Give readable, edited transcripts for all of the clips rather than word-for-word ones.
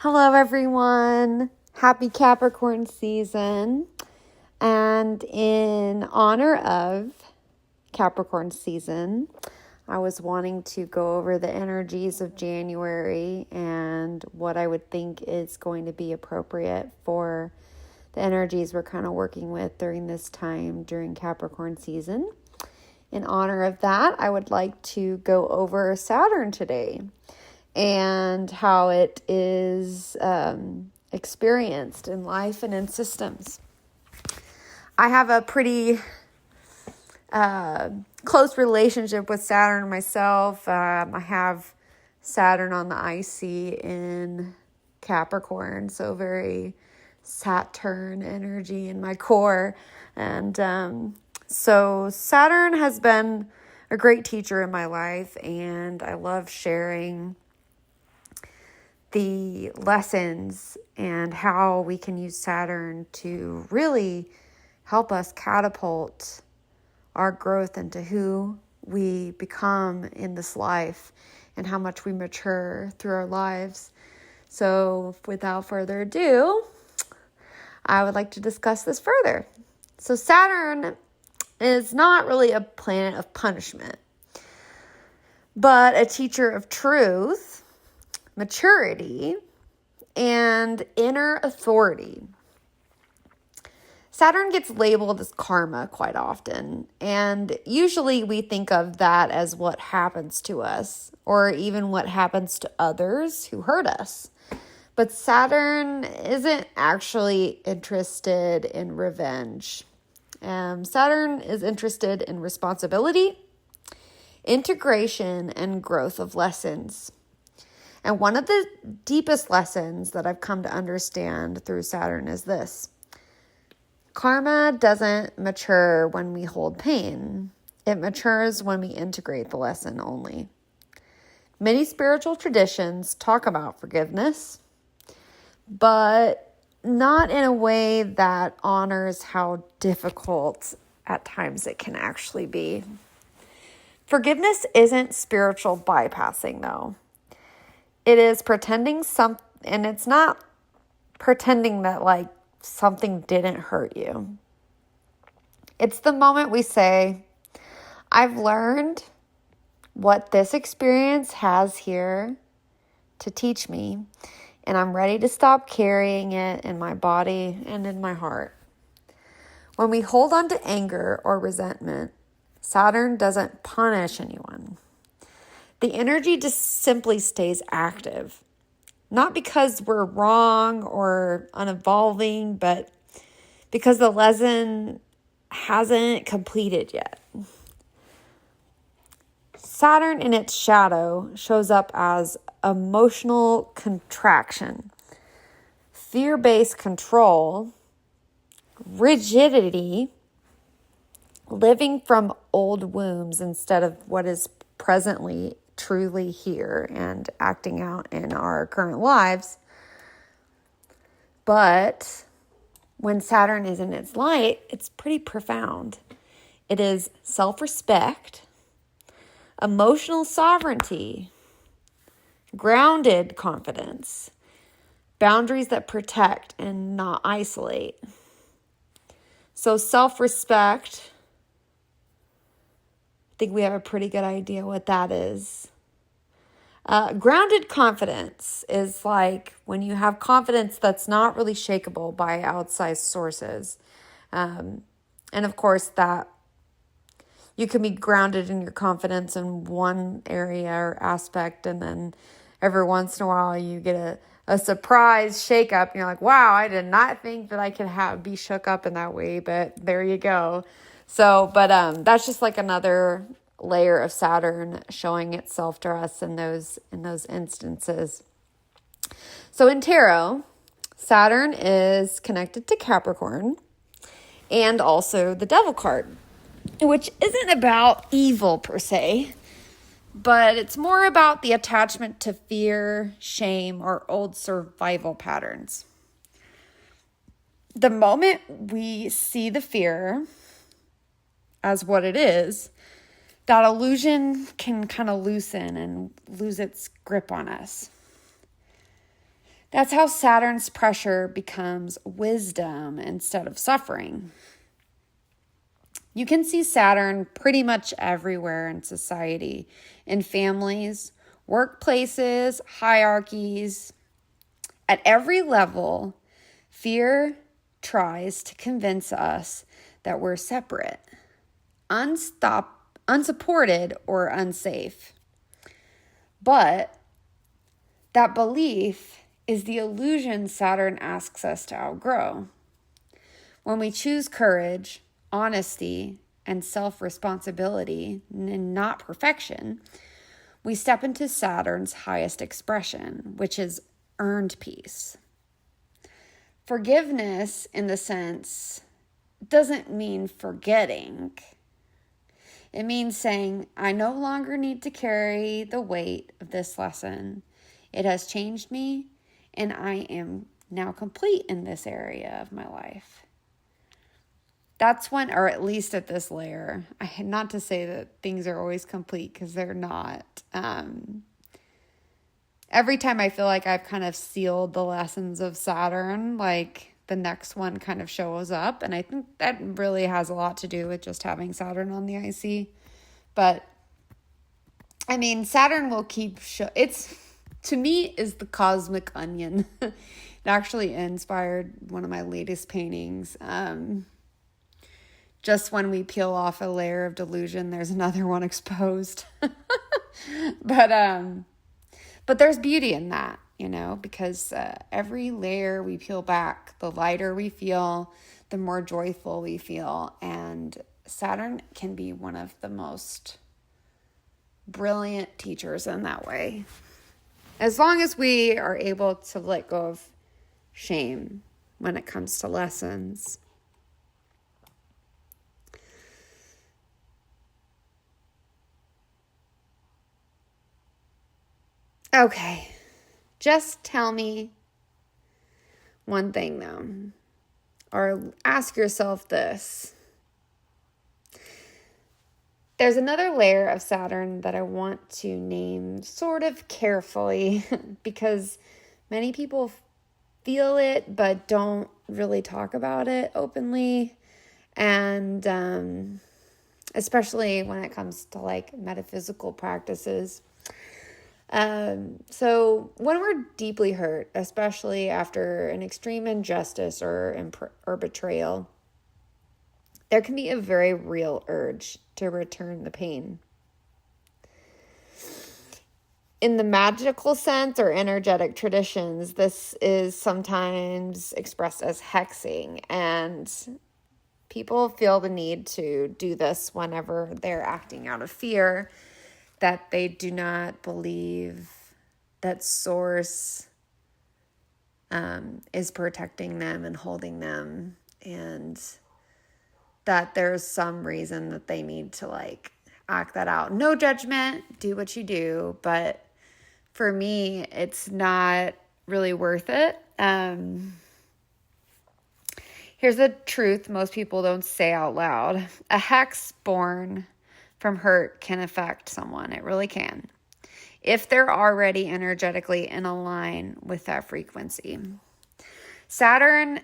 Hello, everyone. Happy Capricorn season. And in honor of Capricorn season, I was wanting to go over the energies of January and what I would think is going to be appropriate for the energies we're kind of working with during this time during Capricorn season. In honor of that, I would like to go over Saturn today and how it is experienced in life and in systems. I have a pretty close relationship with Saturn myself. I have Saturn on the IC in Capricorn, so very Saturn energy in my core. And so Saturn has been a great teacher in my life, and I love sharing the lessons and how we can use Saturn to really help us catapult our growth into who we become in this life and how much we mature through our lives. So without further ado, I would like to discuss this further. So Saturn is not really a planet of punishment, but a teacher of truth, maturity, and inner authority. Saturn gets labeled as karma quite often, and usually we think of that as what happens to us, or even what happens to others who hurt us. But Saturn isn't actually interested in revenge. Saturn is interested in responsibility, integration, and growth of lessons. And one of the deepest lessons that I've come to understand through Saturn is this. Karma doesn't mature when we hold pain. It matures when we integrate the lesson only. Many spiritual traditions talk about forgiveness, but not in a way that honors how difficult at times it can actually be. Forgiveness isn't spiritual bypassing, though. It is pretending and it's not pretending that like something didn't hurt you. It's the moment we say, I've learned what this experience has here to teach me, and I'm ready to stop carrying it in my body and in my heart. When we hold on to anger or resentment, Saturn doesn't punish anyone. The energy just simply stays active. Not because we're wrong or unevolving, but because the lesson hasn't completed yet. Saturn in its shadow shows up as emotional contraction, fear-based control, rigidity, living from old wounds instead of what is presently truly here and acting out in our current lives. But when Saturn is in its light, it's pretty profound. It is self-respect, emotional sovereignty, grounded confidence, boundaries that protect and not isolate. So self-respect, I think we have a pretty good idea what that is. Grounded confidence is like when you have confidence that's not really shakeable by outside sources. And of course that you can be grounded in your confidence in one area or aspect, and then every once in a while you get a surprise shake-up and you're like, wow, I did not think that I could be shook up in that way, but there you go. So, but that's just like another layer of Saturn showing itself to us in those instances. So in tarot, Saturn is connected to Capricorn and also the Devil card, which isn't about evil per se, but it's more about the attachment to fear, shame, or old survival patterns. The moment we see the fear as what it is, that illusion can kind of loosen and lose its grip on us. That's how Saturn's pressure becomes wisdom instead of suffering. You can see Saturn pretty much everywhere in society, in families, workplaces, hierarchies. At every level, fear tries to convince us that we're separate, unsupported, or unsafe. But that belief is the illusion Saturn asks us to outgrow. When we choose courage, honesty, and self-responsibility, and not perfection, we step into Saturn's highest expression, which is earned peace. Forgiveness, in the sense, doesn't mean forgetting. It means saying, I no longer need to carry the weight of this lesson. It has changed me, and I am now complete in this area of my life. That's when, or at least at this layer, not to say that things are always complete, because they're not. Every time I feel like I've kind of sealed the lessons of Saturn, like the next one kind of shows up. And I think that really has a lot to do with just having Saturn on the IC. But I mean, Saturn will keep it's, to me, is the cosmic onion. It actually inspired one of my latest paintings. Just when we peel off a layer of delusion, there's another one exposed. But there's beauty in that, because every layer we peel back, the lighter we feel, the more joyful we feel. And Saturn can be one of the most brilliant teachers in that way. As long as we are able to let go of shame when it comes to lessons. Okay, just tell me one thing though, or ask yourself this. There's another layer of Saturn that I want to name sort of carefully because many people feel it but don't really talk about it openly, and especially when it comes to like metaphysical practices. So when we're deeply hurt, especially after an extreme injustice or betrayal, there can be a very real urge to return the pain. In the magical sense or energetic traditions, this is sometimes expressed as hexing, and people feel the need to do this whenever they're acting out of fear that they do not believe that Source is protecting them and holding them, and that there's some reason that they need to like act that out. No judgment, do what you do, but for me, it's not really worth it. Here's the truth most people don't say out loud. A hex born from hurt can affect someone. It really can. If they're already energetically in a line with that frequency. Saturn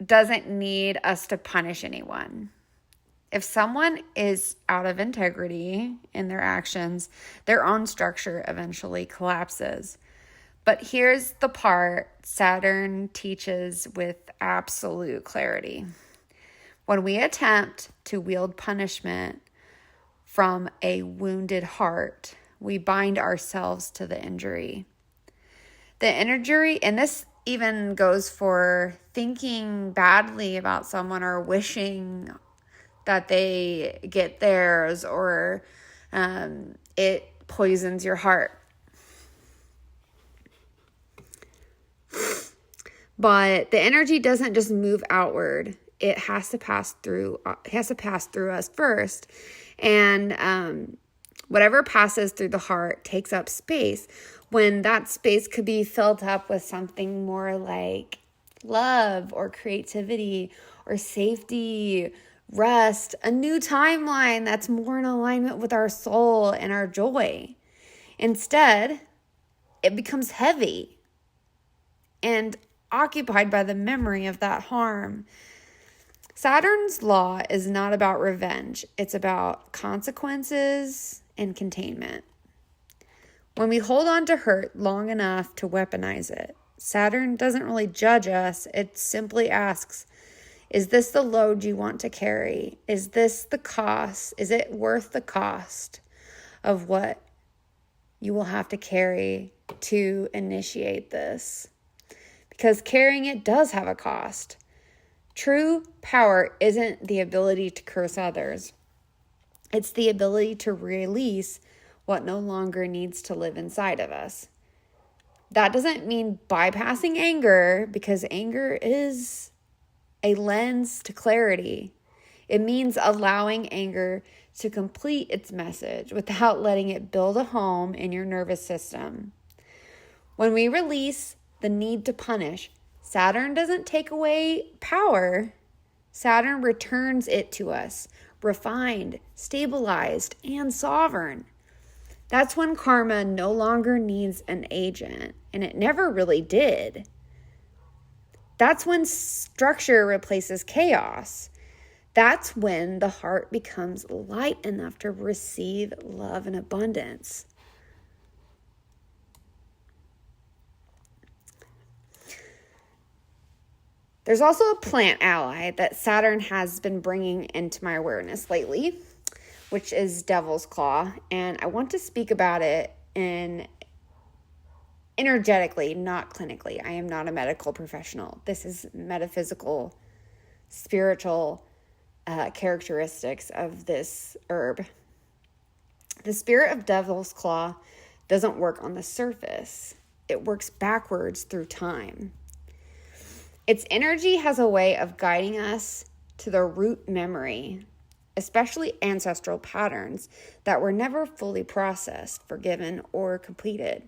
doesn't need us to punish anyone. If someone is out of integrity in their actions, their own structure eventually collapses. But here's the part Saturn teaches with absolute clarity. When we attempt to wield punishment from a wounded heart, we bind ourselves to the injury. The injury, and this even goes for thinking badly about someone or wishing that they get theirs, or it poisons your heart. But the energy doesn't just move outward. It has to pass through. It has to pass through us first, and whatever passes through the heart takes up space. When that space could be filled up with something more like love or creativity or safety, rest, a new timeline that's more in alignment with our soul and our joy. Instead, it becomes heavy. and occupied by the memory of that harm. Saturn's law is not about revenge. It's about consequences and containment. When we hold on to hurt long enough to weaponize it, Saturn doesn't really judge us. It simply asks, is this the load you want to carry? Is this the cost? Is it worth the cost of what you will have to carry to initiate this? Because carrying it does have a cost. True power isn't the ability to curse others. It's the ability to release what no longer needs to live inside of us. That doesn't mean bypassing anger, because anger is a lens to clarity. It means allowing anger to complete its message without letting it build a home in your nervous system. When we release the need to punish, Saturn doesn't take away power. Saturn returns it to us, refined, stabilized, and sovereign. That's when karma no longer needs an agent, and it never really did. That's when structure replaces chaos. That's when the heart becomes light enough to receive love and abundance. There's also a plant ally that Saturn has been bringing into my awareness lately, which is Devil's Claw. And I want to speak about it energetically, not clinically. I am not a medical professional. This is metaphysical, spiritual characteristics of this herb. The spirit of Devil's Claw doesn't work on the surface. It works backwards through time. Its energy has a way of guiding us to the root memory, especially ancestral patterns that were never fully processed, forgiven, or completed.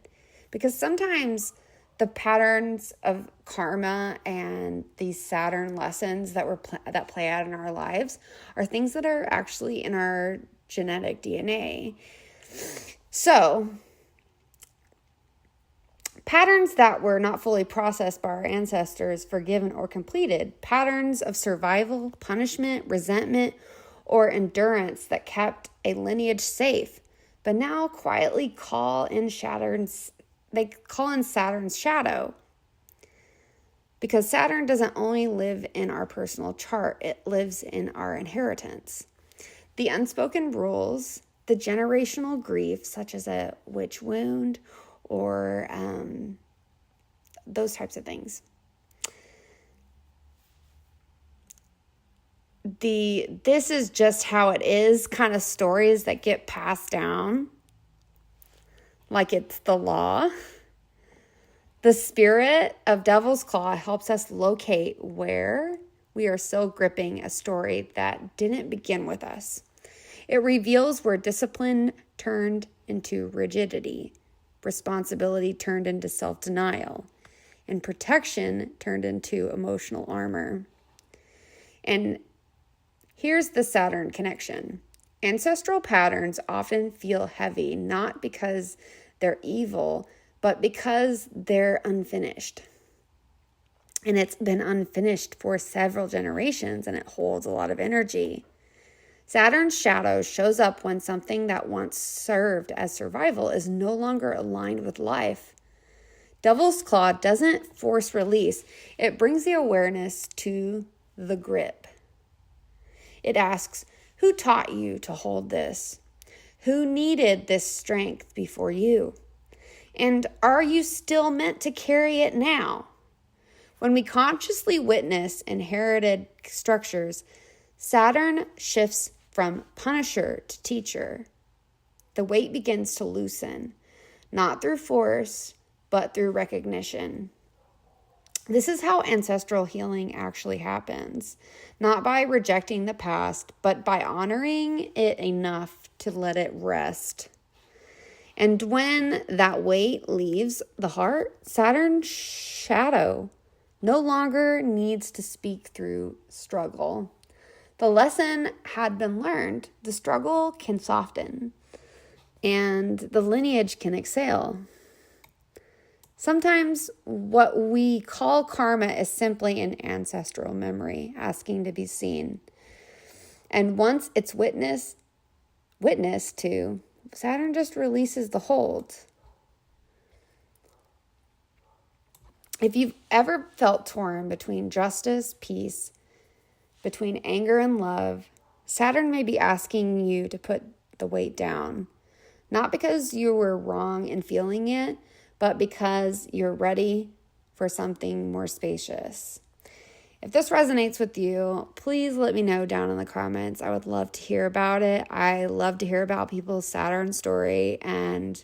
Because sometimes the patterns of karma and these Saturn lessons that play out in our lives are things that are actually in our genetic DNA. So, patterns that were not fully processed by our ancestors, forgiven, or completed, patterns of survival, punishment, resentment, or endurance that kept a lineage safe, but now quietly call in Saturn's shadow. Because Saturn doesn't only live in our personal chart, it lives in our inheritance. The unspoken rules, the generational grief, such as a witch wound or those types of things. This is just how it is kind of stories that get passed down like it's the law. The spirit of Devil's Claw helps us locate where we are still gripping a story that didn't begin with us. It reveals where discipline turned into rigidity, responsibility turned into self-denial, and protection turned into emotional armor. And here's the Saturn connection. Ancestral patterns often feel heavy, not because they're evil, but because they're unfinished. And it's been unfinished for several generations, and it holds a lot of energy. Saturn's shadow shows up when something that once served as survival is no longer aligned with life. Devil's Claw doesn't force release. It brings the awareness to the grip. It asks, who taught you to hold this? Who needed this strength before you? And are you still meant to carry it now? When we consciously witness inherited structures, Saturn shifts from punisher to teacher. The weight begins to loosen, not through force, but through recognition. This is how ancestral healing actually happens, not by rejecting the past, but by honoring it enough to let it rest. And when that weight leaves the heart, Saturn's shadow no longer needs to speak through struggle. The lesson had been learned. The struggle can soften, and the lineage can exhale. Sometimes what we call karma is simply an ancestral memory asking to be seen. And once it's witnessed to, Saturn just releases the hold. If you've ever felt torn between justice, peace, between anger and love, Saturn may be asking you to put the weight down. Not because you were wrong in feeling it, but because you're ready for something more spacious. If this resonates with you, please let me know down in the comments. I would love to hear about it. I love to hear about people's Saturn story and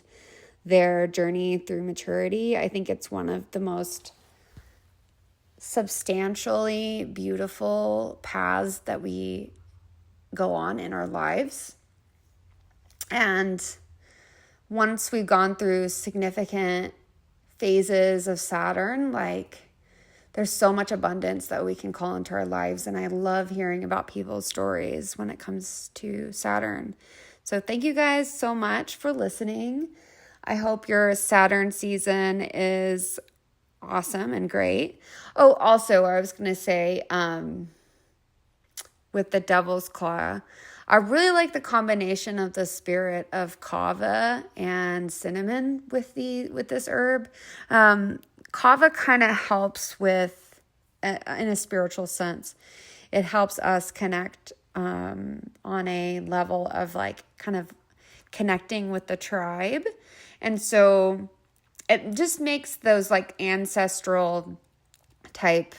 their journey through maturity. I think it's one of the most substantially beautiful paths that we go on in our lives. And once we've gone through significant phases of Saturn, there's so much abundance that we can call into our lives. And I love hearing about people's stories when it comes to Saturn. So thank you guys so much for listening. I hope your Saturn season is awesome and great. Oh, also, I was going to say, with the Devil's Claw, I really like the combination of the spirit of kava and cinnamon with this herb. Kava kind of helps with, in a spiritual sense, it helps us connect on a level of kind of connecting with the tribe. And so it just makes those ancestral type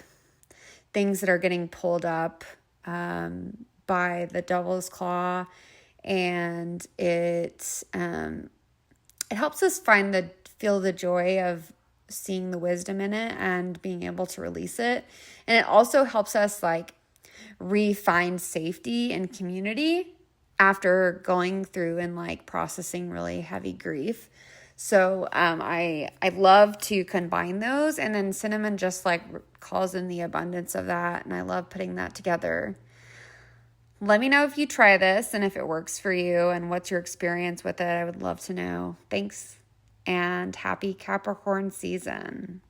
things that are getting pulled up by the Devil's Claw, and it helps us feel the joy of seeing the wisdom in it and being able to release it. And it also helps us re-find safety and community after going through and processing really heavy grief. So I love to combine those, and then cinnamon just calls in the abundance of that, and I love putting that together. Let me know if you try this and if it works for you and what's your experience with it. I would love to know. Thanks, and happy Capricorn season.